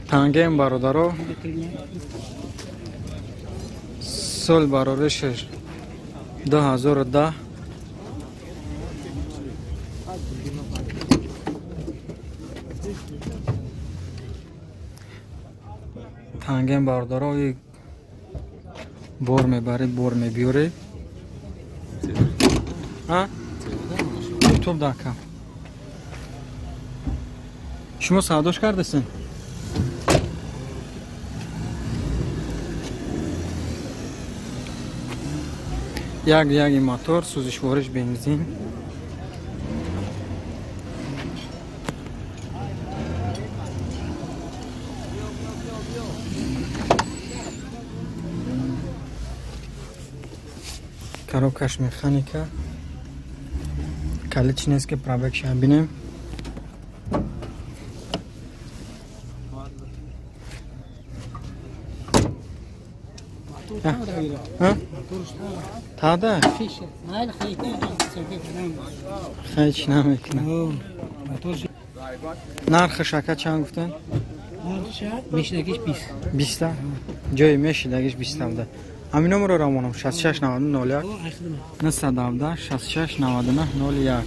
تنگیم برادرها سال برارشش 2010 تنگیم برادرها یک بار میبری بار میبیوری ها؟ توب دکم شما سوداش کردستین؟ یک موتور سوزشوارش بنزین коробкаш механика калич нест ки пробекша бинем تاده خیلی نمیکنه نرخ شکر چند گفتن؟ میشدگیش 20 جای میشدگیش 20 ده همین نمره را مونم 66 99 01 917 66 99 01